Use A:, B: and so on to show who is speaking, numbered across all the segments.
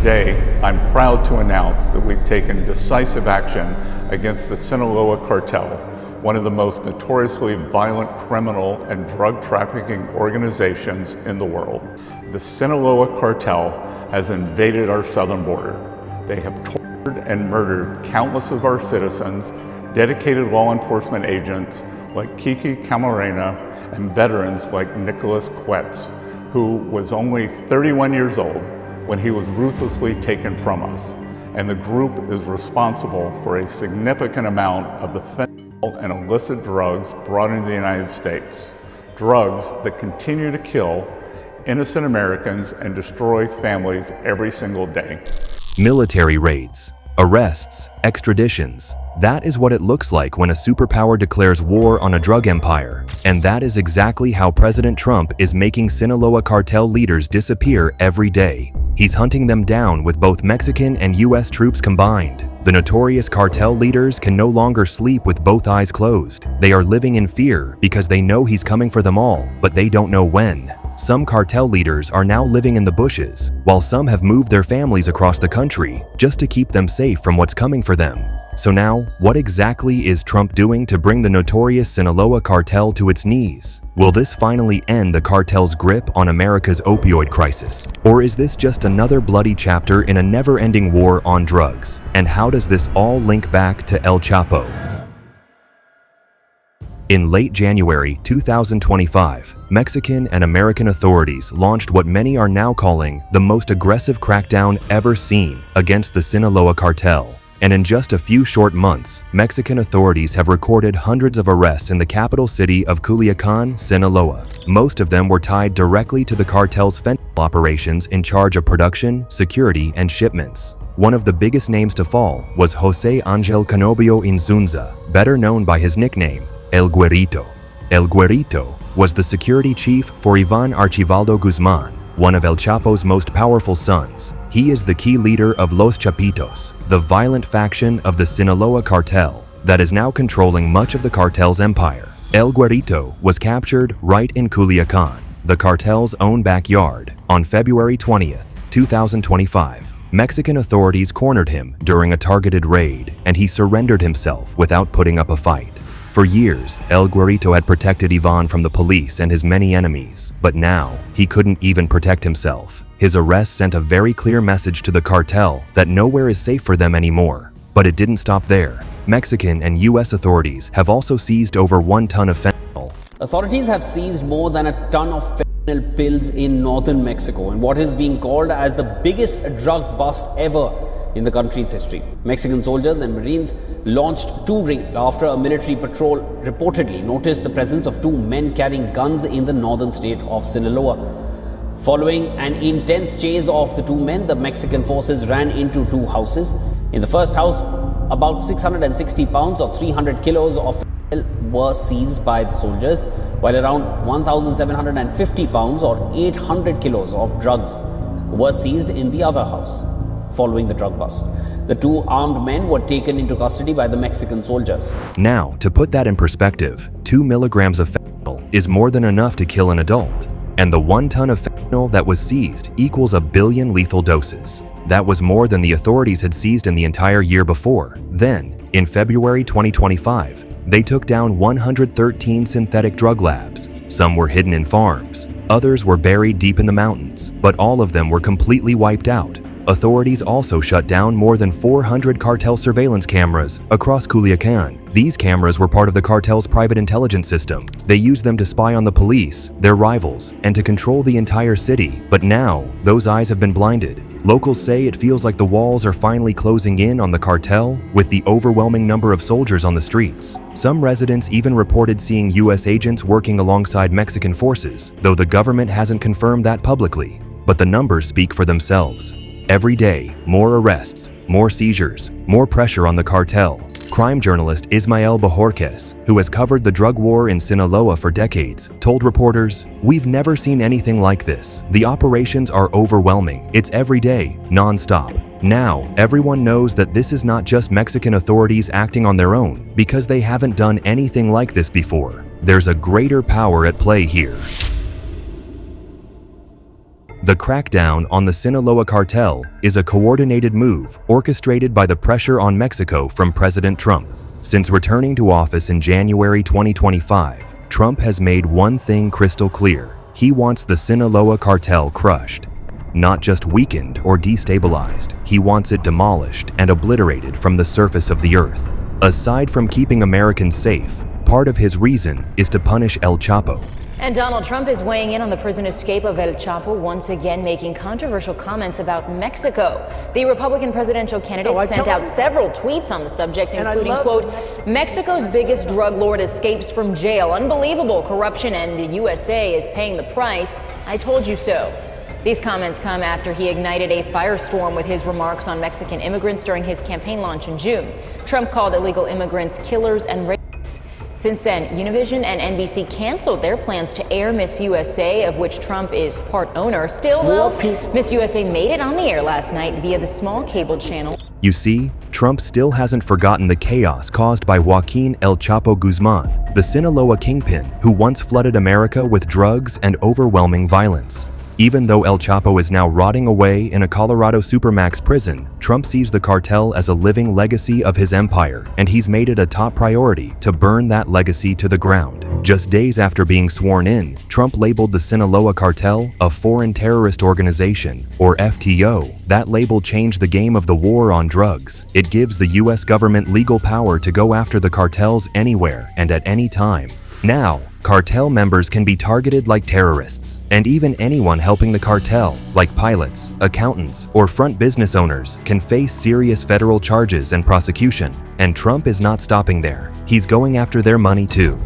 A: Today, I'm proud to announce that we've taken decisive action against the Sinaloa Cartel, one of the most notoriously violent criminal and drug trafficking organizations in the world. The Sinaloa Cartel has invaded our southern border. They have tortured and murdered countless of our citizens, dedicated law enforcement agents like Kiki Camarena, and veterans like Nicholas Quetz, who was only 31 years old when he was ruthlessly taken from us. And the group is responsible for a significant amount of the fentanyl and illicit drugs brought into the United States. Drugs that continue to kill innocent Americans and destroy families every single day.
B: Military raids, arrests, extraditions. That is what it looks like when a superpower declares war on a drug empire. And that is exactly how President Trump is making Sinaloa cartel leaders disappear every day. He's hunting them down with both Mexican and US troops combined. The notorious cartel leaders can no longer sleep with both eyes closed. They are living in fear because they know he's coming for them all, but they don't know when. Some cartel leaders are now living in the bushes, while some have moved their families across the country just to keep them safe from what's coming for them. So now, what exactly is Trump doing to bring the notorious Sinaloa cartel to its knees? Will this finally end the cartel's grip on America's opioid crisis? Or is this just another bloody chapter in a never-ending war on drugs? And how does this all link back to El Chapo? In late January 2025, Mexican and American authorities launched what many are now calling the most aggressive crackdown ever seen against the Sinaloa cartel. And in just a few short months, Mexican authorities have recorded hundreds of arrests in the capital city of Culiacan, Sinaloa. Most of them were tied directly to the cartel's fentanyl operations in charge of production, security, and shipments. One of the biggest names to fall was Jose Angel Canobio Inzunza, better known by his nickname, El Güerito. El Güerito was the security chief for Ivan Archivaldo Guzman, one of El Chapo's most powerful sons. He is the key leader of Los Chapitos, the violent faction of the Sinaloa cartel that is now controlling much of the cartel's empire. El Güerito was captured right in Culiacan, the cartel's own backyard, on February 20th, 2025. Mexican authorities cornered him during a targeted raid, and he surrendered himself without putting up a fight. For years, El Güerito had protected Ivan from the police and his many enemies, but now he couldn't even protect himself. His arrest sent a very clear message to the cartel that nowhere is safe for them anymore. But it didn't stop there. Mexican and US authorities have also seized over 1 ton of fentanyl.
C: Authorities have seized more than a ton of fentanyl pills in northern Mexico in what is being called as the biggest drug bust ever in the country's history. Mexican soldiers and Marines launched 2 raids after a military patrol reportedly noticed the presence of 2 men carrying guns in the northern state of Sinaloa. Following an intense chase of the 2 men, the Mexican forces ran into 2 houses. In the first house, about 660 pounds or 300 kilos of fentanyl were seized by the soldiers, while around 1,750 pounds or 800 kilos of drugs were seized in the other house. Following the drug bust, the 2 armed men were taken into custody by the Mexican soldiers.
B: Now, to put that in perspective, 2 milligrams of fentanyl is more than enough to kill an adult. And the 1 ton of fentanyl that was seized equals 1 billion lethal doses. That was more than the authorities had seized in the entire year before. Then, in February 2025, they took down 113 synthetic drug labs. Some were hidden in farms, others were buried deep in the mountains, but all of them were completely wiped out. Authorities also shut down more than 400 cartel surveillance cameras across Culiacan. These cameras were part of the cartel's private intelligence system. They used them to spy on the police, their rivals, and to control the entire city. But now, those eyes have been blinded. Locals say it feels like the walls are finally closing in on the cartel with the overwhelming number of soldiers on the streets. Some residents even reported seeing US agents working alongside Mexican forces, though the government hasn't confirmed that publicly. But the numbers speak for themselves. Every day, more arrests, more seizures, more pressure on the cartel. Crime journalist Ismael Bojorquez, who has covered the drug war in Sinaloa for decades, told reporters, "We've never seen anything like this. The operations are overwhelming. It's every day, non-stop." Now, everyone knows that this is not just Mexican authorities acting on their own, because they haven't done anything like this before. There's a greater power at play here. The crackdown on the Sinaloa Cartel is a coordinated move orchestrated by the pressure on Mexico from President Trump. Since returning to office in January 2025, Trump has made one thing crystal clear. He wants the Sinaloa Cartel crushed. Not just weakened or destabilized, he wants it demolished and obliterated from the surface of the earth. Aside from keeping Americans safe, part of his reason is to punish El Chapo.
D: And Donald Trump is weighing in on the prison escape of El Chapo, once again making controversial comments about Mexico. The Republican presidential candidate sent out several tweets on the subject, including, quote, "Mexico's biggest drug lord escapes from jail. Unbelievable corruption, and the USA is paying the price. I told you so." These comments come after he ignited a firestorm with his remarks on Mexican immigrants during his campaign launch in June. Trump called illegal immigrants killers and rapists. Since then, Univision and NBC canceled their plans to air Miss USA, of which Trump is part owner. Still, though, Miss USA made it on the air last night via the small cable channel.
B: You see, Trump still hasn't forgotten the chaos caused by Joaquin El Chapo Guzman, the Sinaloa kingpin who once flooded America with drugs and overwhelming violence. Even though El Chapo is now rotting away in a Colorado Supermax prison, Trump sees the cartel as a living legacy of his empire, and he's made it a top priority to burn that legacy to the ground. Just days after being sworn in, Trump labeled the Sinaloa Cartel a foreign terrorist organization, or FTO. That label changed the game of the war on drugs. It gives the US government legal power to go after the cartels anywhere and at any time. Now, cartel members can be targeted like terrorists, and even anyone helping the cartel, like pilots, accountants, or front business owners, can face serious federal charges and prosecution. And Trump is not stopping there. He's going after their money too.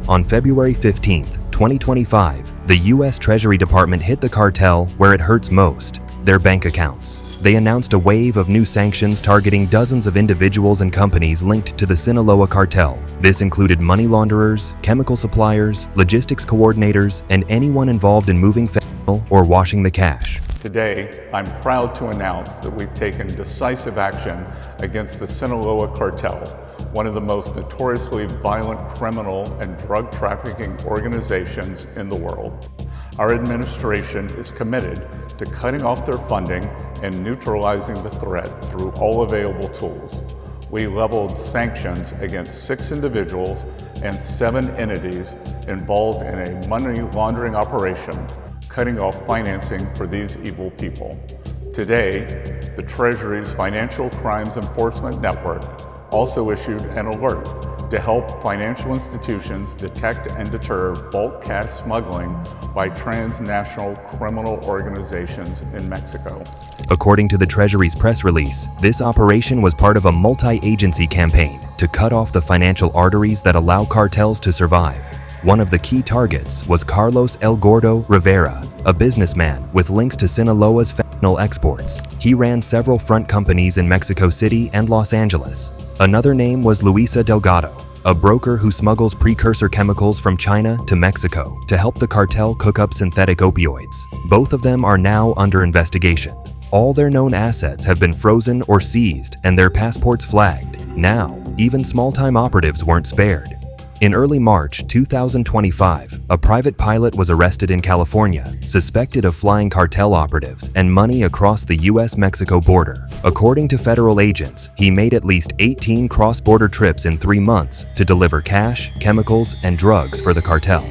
B: On February 15th, 2025, the US Treasury Department hit the cartel where it hurts most, their bank accounts. They announced a wave of new sanctions targeting dozens of individuals and companies linked to the Sinaloa Cartel. This included money launderers, chemical suppliers, logistics coordinators, and anyone involved in moving fentanyl or washing the cash.
A: Today, I'm proud to announce that we've taken decisive action against the Sinaloa Cartel, one of the most notoriously violent criminal and drug trafficking organizations in the world. Our administration is committed to cutting off their funding and neutralizing the threat through all available tools. We leveled sanctions against 6 individuals and 7 entities involved in a money laundering operation, cutting off financing for these evil people. Today, the Treasury's Financial Crimes Enforcement Network also issued an alert to help financial institutions detect and deter bulk cash smuggling by transnational criminal organizations in Mexico.
B: According to the Treasury's press release, this operation was part of a multi-agency campaign to cut off the financial arteries that allow cartels to survive. One of the key targets was Carlos El Gordo Rivera, a businessman with links to Sinaloa's fentanyl exports. He ran several front companies in Mexico City and Los Angeles. Another name was Luisa Delgado, a broker who smuggles precursor chemicals from China to Mexico to help the cartel cook up synthetic opioids. Both of them are now under investigation. All their known assets have been frozen or seized and their passports flagged. Now, even small-time operatives weren't spared. In early March 2025, a private pilot was arrested in California, suspected of flying cartel operatives and money across the US-Mexico border. According to federal agents, he made at least 18 cross-border trips in 3 months to deliver cash, chemicals, and drugs for the cartel.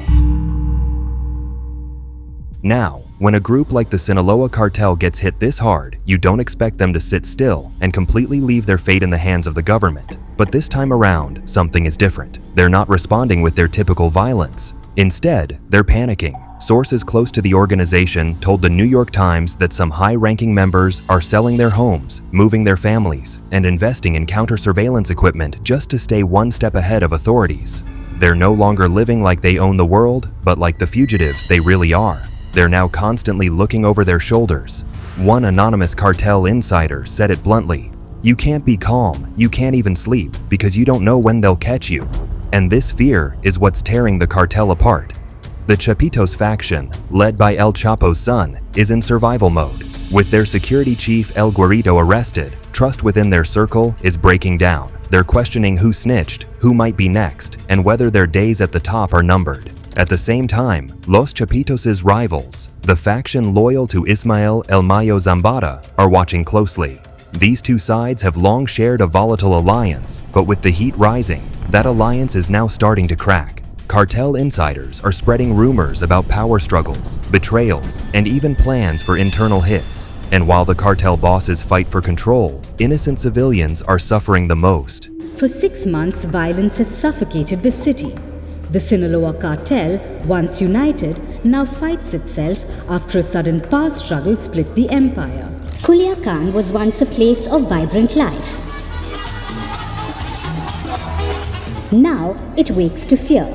B: Now, when a group like the Sinaloa Cartel gets hit this hard, you don't expect them to sit still and completely leave their fate in the hands of the government. But this time around, something is different. They're not responding with their typical violence. Instead, they're panicking. Sources close to the organization told the New York Times that some high-ranking members are selling their homes, moving their families, and investing in counter-surveillance equipment just to stay one step ahead of authorities. They're no longer living like they own the world, but like the fugitives they really are. They're now constantly looking over their shoulders. One anonymous cartel insider said it bluntly, "You can't be calm, you can't even sleep, because you don't know when they'll catch you." And this fear is what's tearing the cartel apart. The Chapitos faction, led by El Chapo's son, is in survival mode. With their security chief El Guarito arrested, trust within their circle is breaking down. They're questioning who snitched, who might be next, and whether their days at the top are numbered. At the same time, Los Chapitos' rivals, the faction loyal to Ismael El Mayo Zambada, are watching closely. These two sides have long shared a volatile alliance, but with the heat rising, that alliance is now starting to crack. Cartel insiders are spreading rumors about power struggles, betrayals, and even plans for internal hits. And while the cartel bosses fight for control, innocent civilians are suffering the most.
E: For 6 months, violence has suffocated the city. The Sinaloa Cartel, once united, now fights itself after a sudden power struggle split the empire.
F: Culiacan was once a place of vibrant life. Now it wakes to fear.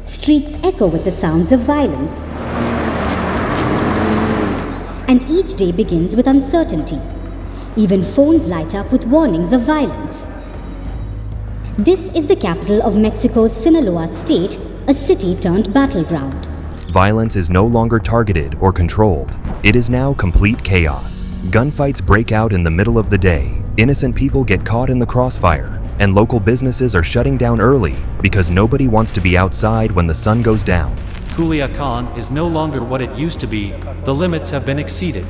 F: Streets echo with the sounds of violence. And each day begins with uncertainty. Even phones light up with warnings of violence. This is the capital of Mexico's Sinaloa state, a city turned battleground.
B: Violence is no longer targeted or controlled. It is now complete chaos. Gunfights break out in the middle of the day. Innocent people get caught in the crossfire, and local businesses are shutting down early because nobody wants to be outside when the sun goes down.
G: Culiacan is no longer what it used to be. The limits have been exceeded.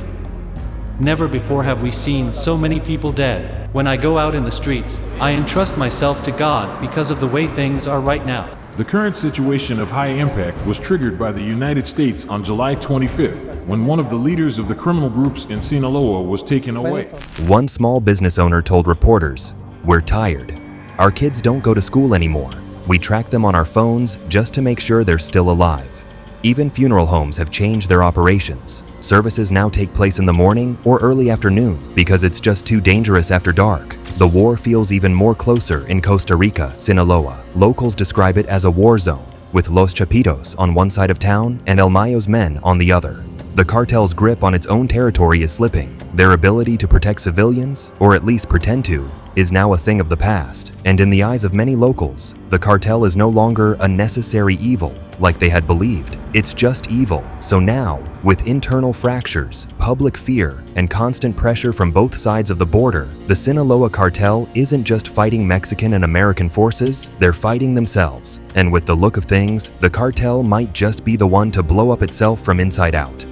G: Never before have we seen so many people dead. When I go out in the streets, I entrust myself to God because of the way things are right now.
H: The current situation of high impact was triggered by the United States on July 25th, when one of the leaders of the criminal groups in Sinaloa was taken away.
B: One small business owner told reporters, "We're tired. Our kids don't go to school anymore. We track them on our phones just to make sure they're still alive." Even funeral homes have changed their operations. Services now take place in the morning or early afternoon because it's just too dangerous after dark. The war feels even more closer in Costa Rica, Sinaloa. Locals describe it as a war zone, with Los Chapitos on one side of town and El Mayo's men on the other. The cartel's grip on its own territory is slipping. Their ability to protect civilians, or at least pretend to, is now a thing of the past. And in the eyes of many locals, the cartel is no longer a necessary evil, like they had believed. It's just evil. So now, with internal fractures, public fear, and constant pressure from both sides of the border, the Sinaloa Cartel isn't just fighting Mexican and American forces, they're fighting themselves. And with the look of things, the cartel might just be the one to blow up itself from inside out.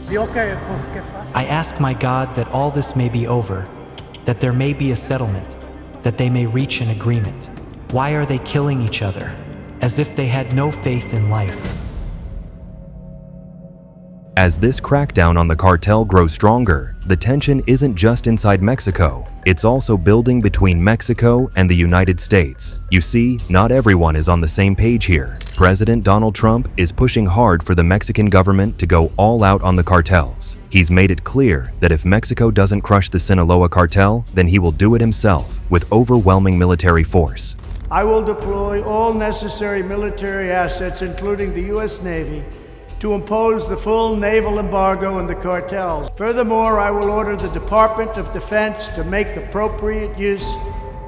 I: I ask my God that all this may be over, that there may be a settlement, that they may reach an agreement. Why are they killing each other, as if they had no faith in life?
B: As this crackdown on the cartel grows stronger, the tension isn't just inside Mexico, it's also building between Mexico and the United States. You see, not everyone is on the same page here. President Donald Trump is pushing hard for the Mexican government to go all out on the cartels. He's made it clear that if Mexico doesn't crush the Sinaloa cartel, then he will do it himself with overwhelming military force.
J: I will deploy all necessary military assets, including the U.S. Navy, to impose the full naval embargo on the cartels. Furthermore, I will order the Department of Defense to make appropriate use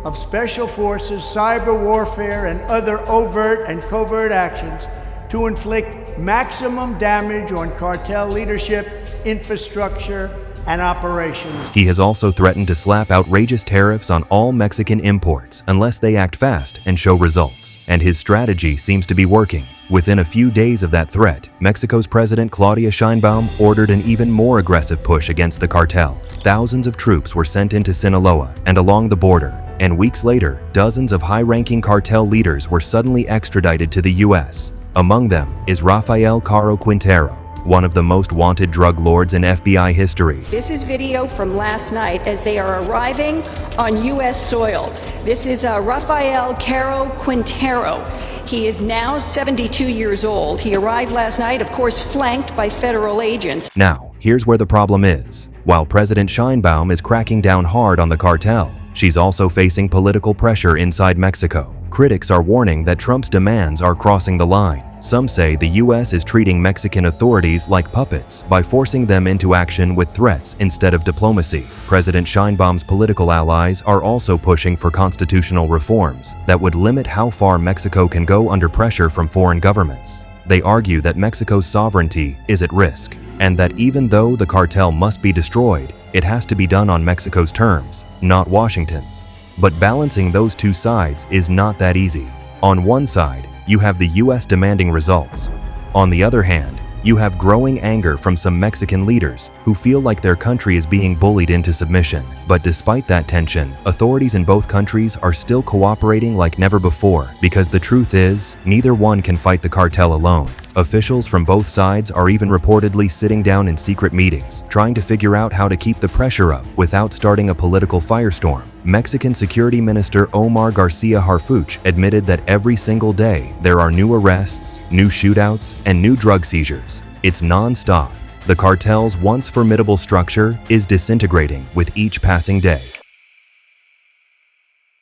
J: of special forces, cyber warfare, and other overt and covert actions to inflict maximum damage on cartel leadership, infrastructure, and operations.
B: He has also threatened to slap outrageous tariffs on all Mexican imports unless they act fast and show results. And his strategy seems to be working. Within a few days of that threat, Mexico's President Claudia Sheinbaum ordered an even more aggressive push against the cartel. Thousands of troops were sent into Sinaloa and along the border, and weeks later, dozens of high-ranking cartel leaders were suddenly extradited to the U.S. Among them is Rafael Caro Quintero, one of the most wanted drug lords in FBI history.
K: This is video from last night as they are arriving on U.S. soil. This is Rafael Caro Quintero. He is now 72 years old. He arrived last night, of course, flanked by federal agents.
B: Now, here's where the problem is. While President Sheinbaum is cracking down hard on the cartel, she's also facing political pressure inside Mexico. Critics are warning that Trump's demands are crossing the line. Some say the U.S. is treating Mexican authorities like puppets by forcing them into action with threats instead of diplomacy. President Sheinbaum's political allies are also pushing for constitutional reforms that would limit how far Mexico can go under pressure from foreign governments. They argue that Mexico's sovereignty is at risk, and that even though the cartel must be destroyed, it has to be done on Mexico's terms, not Washington's. But balancing those two sides is not that easy. On one side, you have the U.S. demanding results. On the other hand, you have growing anger from some Mexican leaders who feel like their country is being bullied into submission. But despite that tension, authorities in both countries are still cooperating like never before, because the truth is, neither one can fight the cartel alone. Officials from both sides are even reportedly sitting down in secret meetings, trying to figure out how to keep the pressure up without starting a political firestorm. Mexican Security Minister Omar Garcia Harfuch admitted that every single day there are new arrests, new shootouts, and new drug seizures. It's non-stop. The cartel's once formidable structure is disintegrating with each passing day.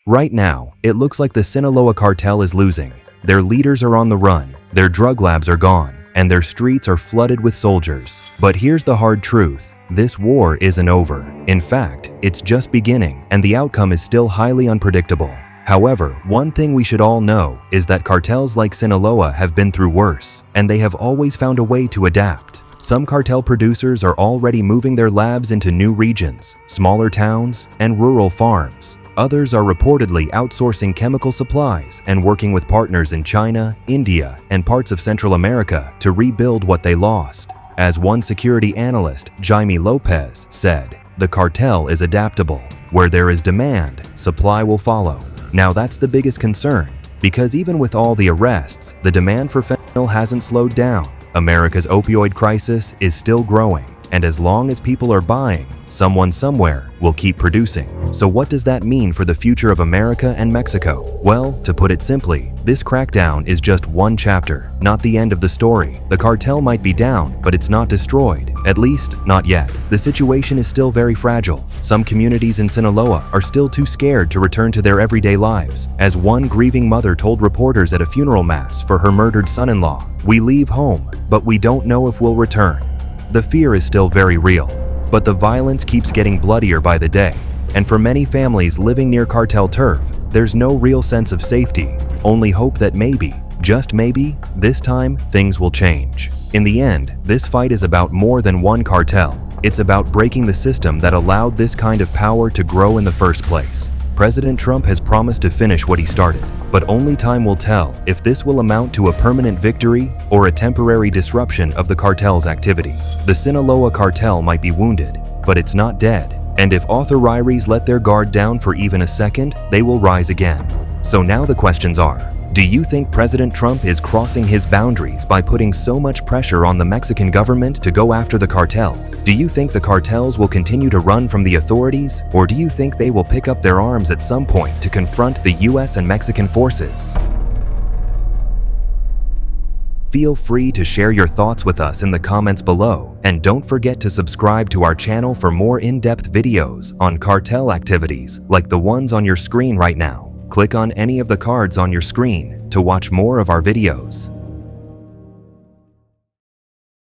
B: Right now, it looks like the Sinaloa Cartel is losing. Their leaders are on the run, their drug labs are gone, and their streets are flooded with soldiers. But here's the hard truth. This war isn't over. In fact, it's just beginning, and the outcome is still highly unpredictable. However, one thing we should all know is that cartels like Sinaloa have been through worse, and they have always found a way to adapt. Some cartel producers are already moving their labs into new regions, smaller towns, and rural farms. Others are reportedly outsourcing chemical supplies and working with partners in China, India, and parts of Central America to rebuild what they lost. As one security analyst, Jaime Lopez, said, "The cartel is adaptable. Where there is demand, supply will follow." Now that's the biggest concern, because even with all the arrests, the demand for fentanyl hasn't slowed down. America's opioid crisis is still growing, and as long as people are buying, someone somewhere will keep producing. So what does that mean for the future of America and Mexico? Well, to put it simply, this crackdown is just one chapter, not the end of the story. The cartel might be down, but it's not destroyed. At least, not yet. The situation is still very fragile. Some communities in Sinaloa are still too scared to return to their everyday lives. As one grieving mother told reporters at a funeral mass for her murdered son-in-law, "We leave home, but we don't know if we'll return." The fear is still very real, but the violence keeps getting bloodier by the day. And for many families living near cartel turf, there's no real sense of safety, only hope that maybe, just maybe, this time things will change. In the end, this fight is about more than one cartel. It's about breaking the system that allowed this kind of power to grow in the first place. President Trump has promised to finish what he started, but only time will tell if this will amount to a permanent victory or a temporary disruption of the cartel's activity. The Sinaloa Cartel might be wounded, but it's not dead, and if authorities let their guard down for even a second, they will rise again. So now the questions are, do you think President Trump is crossing his boundaries by putting so much pressure on the Mexican government to go after the cartel? Do you think the cartels will continue to run from the authorities, or do you think they will pick up their arms at some point to confront the US and Mexican forces? Feel free to share your thoughts with us in the comments below, and don't forget to subscribe to our channel for more in-depth videos on cartel activities like the ones on your screen right now. Click on any of the cards on your screen to watch more of our videos.